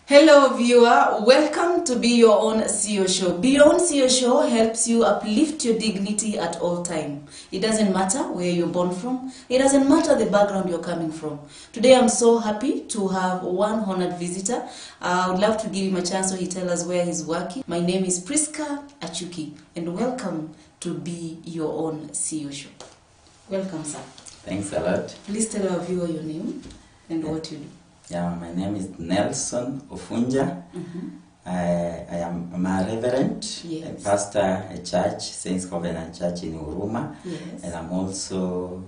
Hello viewer, welcome to Be Your Own C.E.O. Show. Be Your Own C.E.O. Show helps you uplift your dignity at all time. It doesn't matter where you're born from. It doesn't matter the background you're coming from. Today I'm so happy to have one honored visitor. I would love to give him a chance so he tell us where he's working. My name is Priska Achuki and welcome to Be Your Own C.E.O. Show. Welcome, sir. Thanks a lot. Please tell our viewer your name and what you do. Yeah, my name is Nelson Ofunja. I'm a Reverend, Yes. a pastor a church, Saints Covenant Church in Huruma. Yes. And I'm also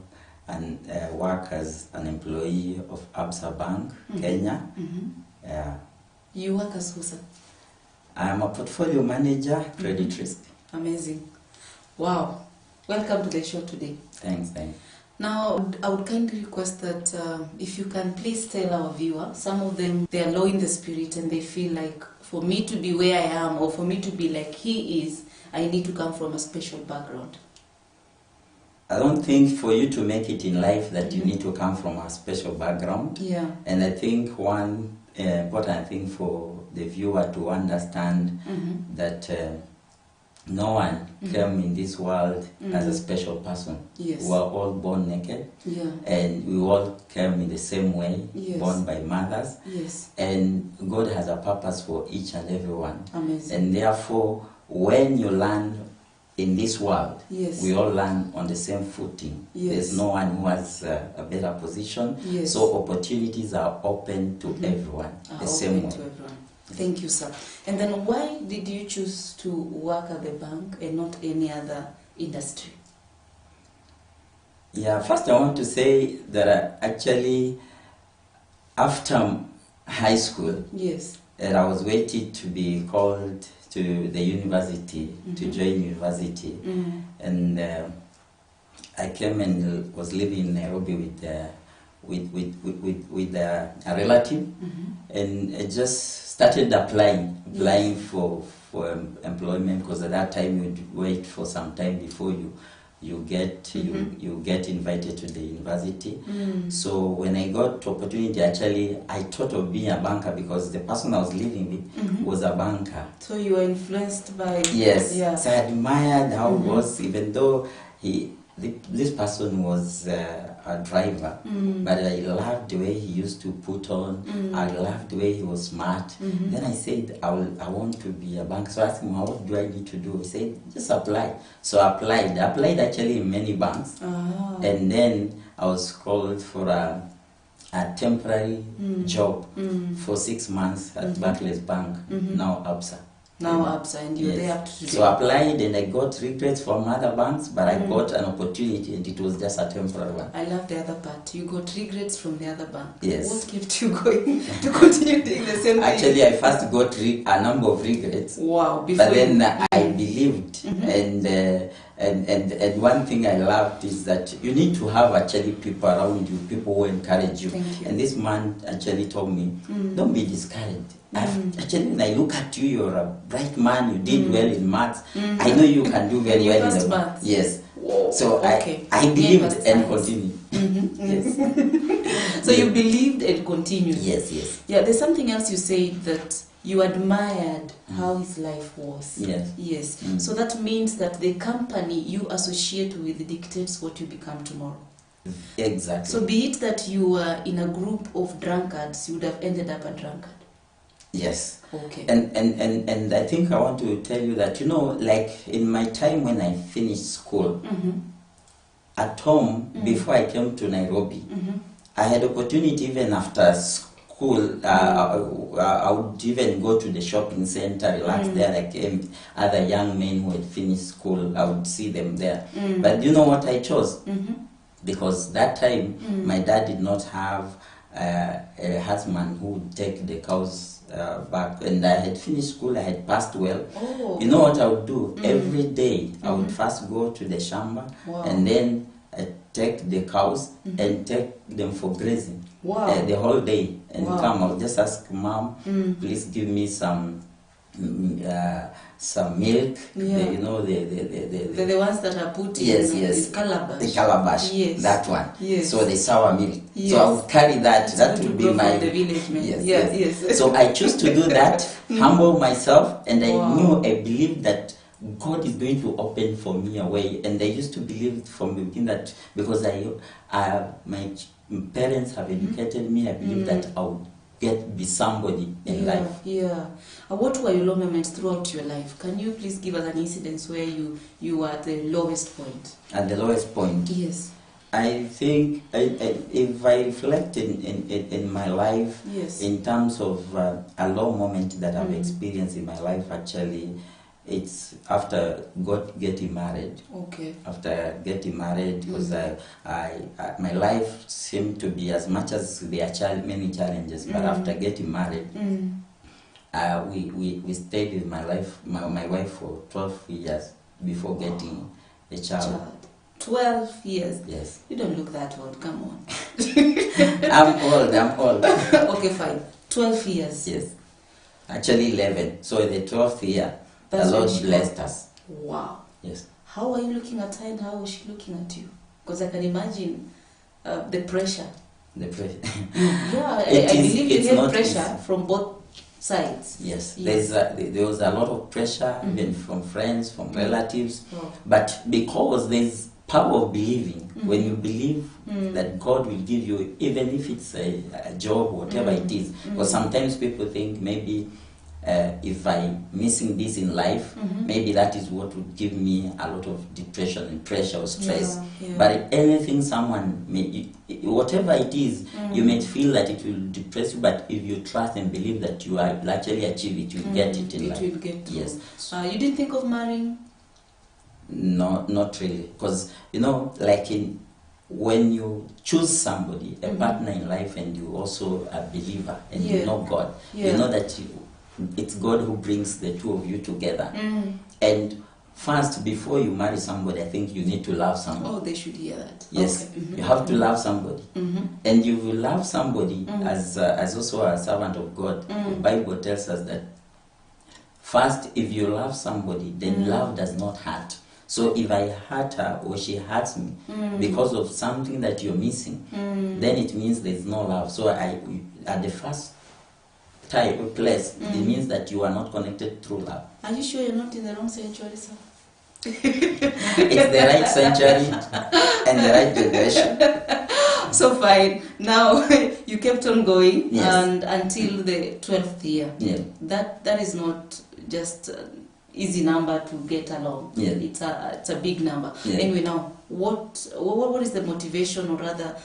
work as an employee of Absa Bank, Kenya. You work as who, sir? I'm a portfolio manager, credit risk. Amazing. Wow. Welcome to the show today. Thanks. Now, I would kindly request that if you can please tell our viewer, some of them, they are low in the spirit and they feel like for me to be where I am or for me to be like he is, I need to come from a special background. I don't think for you to make it in life that you need to come from a special background. Yeah. And I think one important thing for the viewer to understand that no one came in this world as a special person. Yes. We are all born naked. Yeah. And we all came in the same way, Yes. born by mothers. Yes. And God has a purpose for each and every one. Amazing. And therefore, when you learn in this world, Yes. we all learn on the same footing. Yes. There's no one who has a better position. Yes. So opportunities are open to everyone, the same way. To everyone. Thank you, sir. And then why did you choose to work at the bank and not any other industry? Yeah, first I want to say that actually after high school, Yes. that I was waiting to be called to the university, to join university. And I came and was living in Nairobi with a relative, and I just started applying for employment, because at that time you'd wait for some time before you get invited to the university. So when I got opportunity, actually I thought of being a banker because the person I was living with was a banker. So you were influenced by... Yes. Yeah. So I admired how it was, even though this person was a driver, but I loved the way he used to put on. I loved the way he was smart. Then I said, I want to be a banker. So I asked him, what do I need to do? He said, just apply. So I applied actually in many banks. And then I was called for a temporary job for 6 months at Barclays Bank, now Absa. Now Absa, and you're there up to today. So I applied and I got regrets from other banks, but I got an opportunity and it was just a temporary one. I love the other part. You got regrets from the other bank. Yes. What kept you going to continue doing the same thing? Actually, I first got a number of regrets. Wow. But then I believed, and one thing I loved is that you need to have actually people around you, people who encourage you. Thank you. And this man actually told me, don't be discouraged. Actually, when I look at you, you're a bright man, you did well in maths. I know you can do very well in the maths. Yes. Whoa. So Okay. I believed and continued. So you believed and continued. Yes. Yeah, there's something else you said that you admired how his life was. Yes. So that means that the company you associate with dictates what you become tomorrow. Exactly. So be it that you were in a group of drunkards, you would have ended up a drunkard. Yes. Okay. And I think I want to tell you that, like in my time when I finished school, at home, before I came to Nairobi, I had opportunity even after school. I would even go to the shopping center, relax there, like other young men who had finished school. I would see them there. But you know what I chose? Because that time, my dad did not have a husband who would take the cows back, and I had finished school, I had passed well. You know what I would do? Every day I would first go to the shamba, and then take the cows and take them for grazing the whole day, and come. I would just ask mom, please give me some some milk. Yeah. You know, The ones that are put yes, in yes, calabash. the calabash. Yes. That one. Yes. So the sour milk. Yes. So I would carry that. It's that good would to be grow my from the village, man. yes, Yeah, yes. yes. So I choose to do that, humble myself, and I Wow. I believed that God is going to open for me a way. And I used to believe from the beginning that because my parents have educated me, I believe that I would be somebody in life. Yeah. What were your low moments throughout your life? Can you please give us an incident where you were at the lowest point? At the lowest point? Yes. I think if I reflect in my life, yes. in terms of a low moment that I've experienced in my life, actually, it's after getting married. Okay. After getting married, because my life seemed to be, as much as there are many challenges, but after getting married, we stayed with my wife for 12 years before getting a child. 12 years? Yes. You don't look that old, come on. I'm old. Okay, fine. 12 years. Yes. Actually 11. So in the 12th year, the Lord blessed us. Wow. Yes. How are you looking at her and how was she looking at you? Because I can imagine the pressure. The pressure. Yeah, I believe you had pressure from both sides. Yes. There was a lot of pressure, even from friends, from relatives. Oh. But because there's power of believing, when you believe that God will give you, even if it's a job, whatever it is. Because sometimes people think maybe if I'm missing this in life, maybe that is what would give me a lot of depression and pressure or stress. Yeah. But anything whatever it is, you may feel that it will depress you, but if you trust and believe that you will actually achieve it, you'll get it in life. It will get through. Yes. You didn't think of marrying? No, not really. Because, like when you choose somebody, a partner in life, and you also a believer, and you know God, you know that it's God who brings the two of you together. And first, before you marry somebody, I think you need to love somebody. Oh, they should hear that. Yes, okay. You have to love somebody. And you will love somebody as also a servant of God. The Bible tells us that first, if you love somebody, then love does not hurt. So if I hurt her or she hurts me because of something that you're missing, then it means there's no love. So at the first place, it means that you are not connected through love. Are you sure you're not in the wrong sanctuary, sir? It's the right sanctuary and the right generation. So fine. Now you kept on going, yes. And until the 12th year. Yeah. That is not just easy number to get along. Yeah. It's a big number. Yeah. Anyway, now what is the motivation, or rather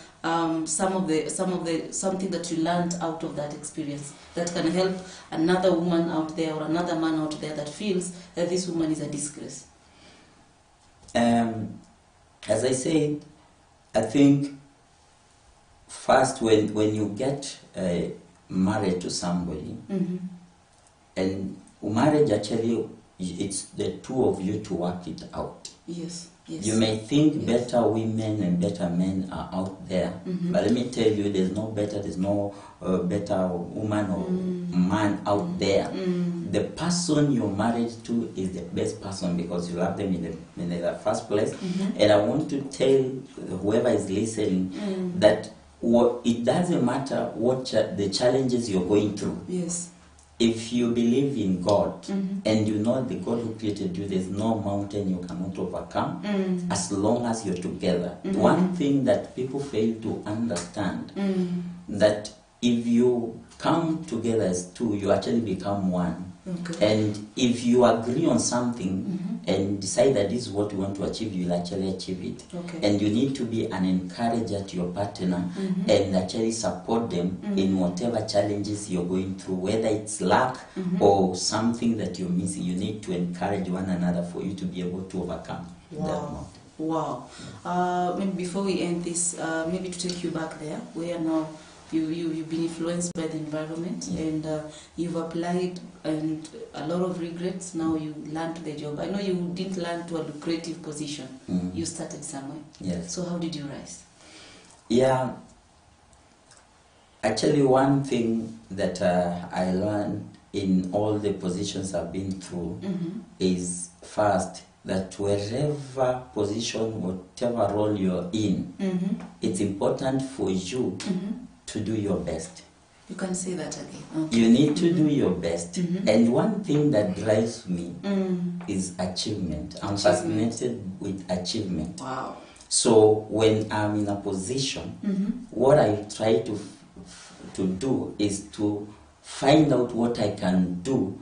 something that you learned out of that experience that can help another woman out there or another man out there that feels that this woman is a disgrace? As I said, I think first when you get married to somebody, and marriage actually, it's the two of you to work it out. Yes. Yes. You may think better women and better men are out there, but let me tell you, there's no better woman or man out there. The person you're married to is the best person because you love them in the first place. And I want to tell whoever is listening that it doesn't matter what the challenges you're going through. Yes. If you believe in God and you know the God who created you, there's no mountain you cannot overcome as long as you're together. One thing that people fail to understand, that if you come together as two, you actually become one. Okay. And if you agree on something and decide that this is what you want to achieve, you will actually achieve it. Okay. And you need to be an encourager to your partner and actually support them in whatever challenges you're going through, whether it's luck or something that you're missing. You need to encourage one another for you to be able to overcome that mountain. Wow. Maybe before we end this, maybe to take you back there, where now you've been influenced by the environment, and you've applied, and a lot of regrets. Now you learned the job. I know you didn't land to a lucrative position. You started somewhere. Yes. So how did you rise? Yeah. Actually, one thing that I learned in all the positions I've been through is first that wherever position, whatever role you're in, it's important for you to do your best. You can say that again. Okay. You need to do your best. And one thing that drives me is achievement. I'm fascinated with achievement. Wow. So when I'm in a position, what I try to do is to find out what I can do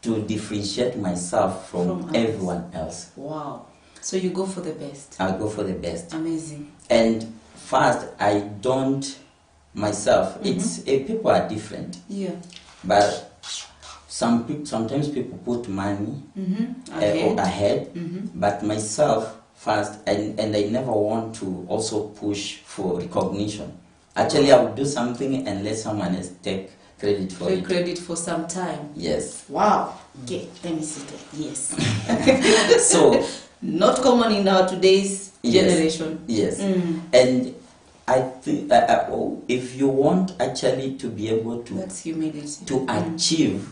to differentiate myself from everyone else. Wow. So you go for the best. I go for the best. Amazing. And first, I don't myself. It's people are different. Yeah. But sometimes people put money ahead. But myself first, and I never want to also push for recognition. Actually, I would do something and let someone else take credit for it. Credit for some time. Yes. Wow. Okay, let me sit there. Yes. So, not common in our today's generation. Yes. And I think if you want actually to be able to that's humility. To achieve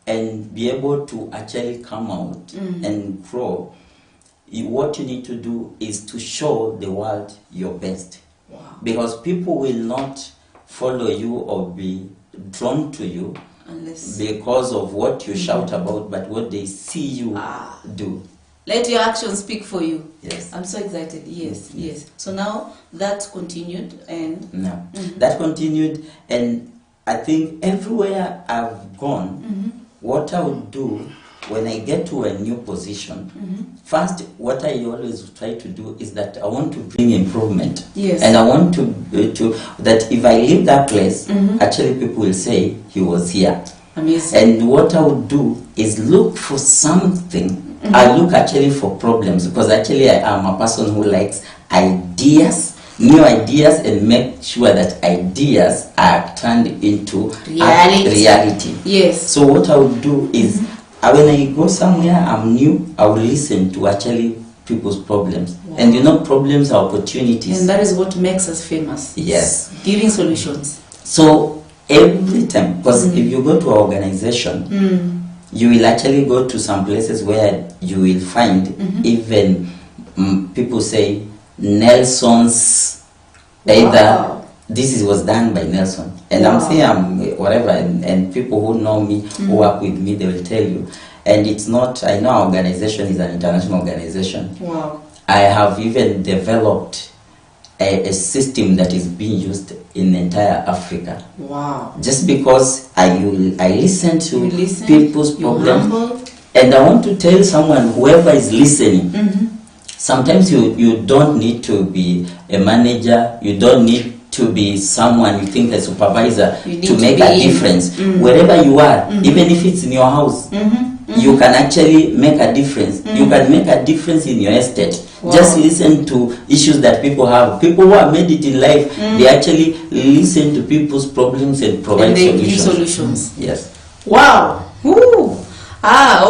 and be able to actually come out and grow, what you need to do is to show the world your best. Wow. Because people will not follow you or be drawn to you unless because of what you shout about, but what they see you do. Let your actions speak for you. Yes. I'm so excited. Yes, yes. So now that continued and that continued, and I think everywhere I've gone, what I would do when I get to a new position, first what I always try to do is that I want to bring improvement. Yes. And I want to that if I leave that place, actually people will say he was here. Amazing. And what I would do is look for something. I look actually for problems, because actually I am a person who likes ideas, new ideas, and make sure that ideas are turned into reality. Yes. So what I would do is when I go somewhere I'm new, I will listen to actually people's problems. Wow. And problems are opportunities. And that is what makes us famous. Yes. Giving solutions. So every time, because if you go to an organization, you will actually go to some places where you will find even people say Nelson's either this was done by Nelson, and I'm saying I'm whatever, and people who know me, who work with me, they will tell you. And it's not, I know our organization is an international organization. Wow. I have even developed a system that is being used in entire Africa. Wow. Just because I listen to people's problems, and I want to tell someone, whoever is listening, sometimes you don't need to be a manager, you don't need to be someone you think a supervisor to make a difference. Wherever you are, even if it's in your house, you can actually make a difference. You can make a difference in your estate. Wow. Just listen to issues that people have. People who have made it in life, they actually listen to people's problems and provide solutions. Yes. Wow. Ooh.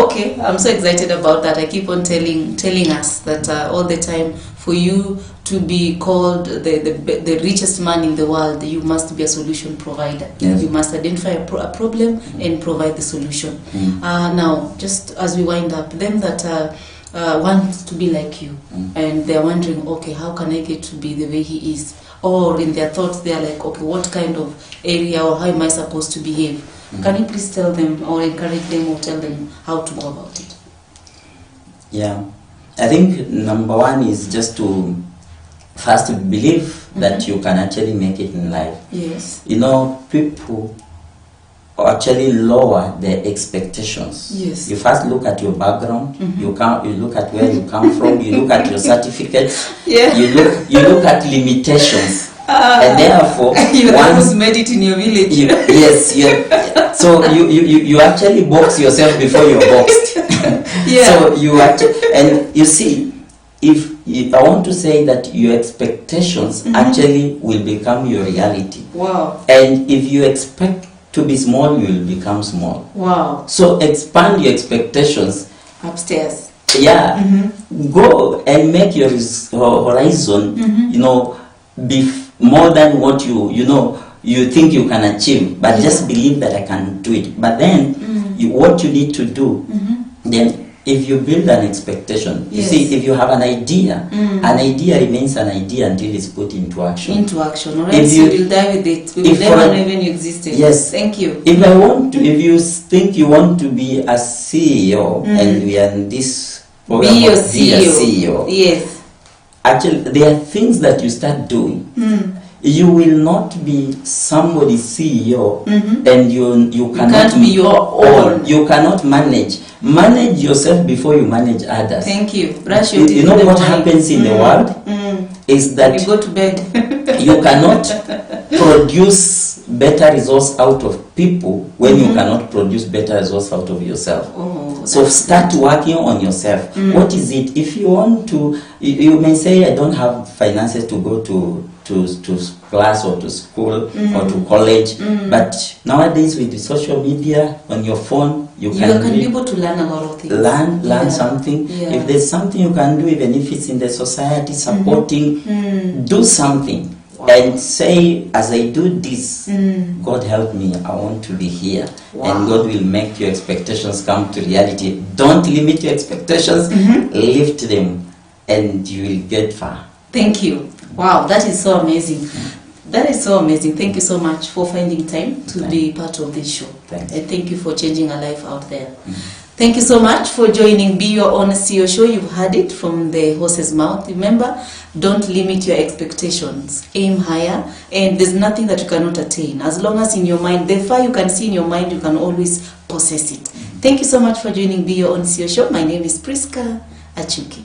Okay. I'm so excited about that. I keep on telling us that all the time, for you to be called the richest man in the world, you must be a solution provider. Yes. You must identify a problem and provide the solution. Now, just as we wind up, them that want to be like you, and they're wondering, okay, how can I get to be the way he is? Or in their thoughts, they're like, okay, what kind of area or how am I supposed to behave? Can you please tell them or encourage them or tell them how to go about it? Yeah. I think number one is just to first believe that you can actually make it in life. Yes. People actually lower their expectations. Yes. You first look at your background, you look at where you come from, you look at your certificates, you look at limitations. And therefore, once made it in your village. So you actually box yourself before you're boxed. So you actually, and you see, if I want to say that your expectations actually will become your reality. Wow. And if you expect to be small, you will become small. Wow. So expand your expectations. Upstairs. Yeah. Go and make your horizon, be more than what you you think you can achieve, but just believe that I can do it. But then what you need to do, then if you build an expectation, you see, if you have an idea remains an idea until it's put into action. Alright, so we'll die with it. We will never know even you existed. Yes. Thank you. If you think you want to be a CEO, and we are in this program be a of be a CEO. Yes. Actually, there are things that you start doing. You will not be somebody's CEO, and you cannot be your own. You cannot manage. Manage yourself before you manage others. Thank you. Brush your teeth. You know what happens in the world is that you go to bed. you cannot produce better results out of people when you cannot produce better results out of yourself. So start working on yourself. What is it? If you want to, you may say, I don't have finances to go to class or to school or to college, but nowadays with the social media on your phone, you can be able to learn a lot of things. Learn something. If there's something you can do, even if it's in the society supporting, do something. And say, as I do this, God help me, I want to be here. And God will make your expectations come to reality. Don't limit your expectations, lift them, and you will get far. Thank you. Wow, that is so amazing. That is so amazing. Thank you so much for finding time to be part of this show. Thanks. And thank you for changing a life out there. Thank you so much for joining Be Your Own CEO Show. You've heard it from the horse's mouth. Remember, don't limit your expectations. Aim higher, and there's nothing that you cannot attain. As long as in your mind, the fire you can see in your mind, you can always possess it. Thank you so much for joining Be Your Own CEO Show. My name is Priska Achuki.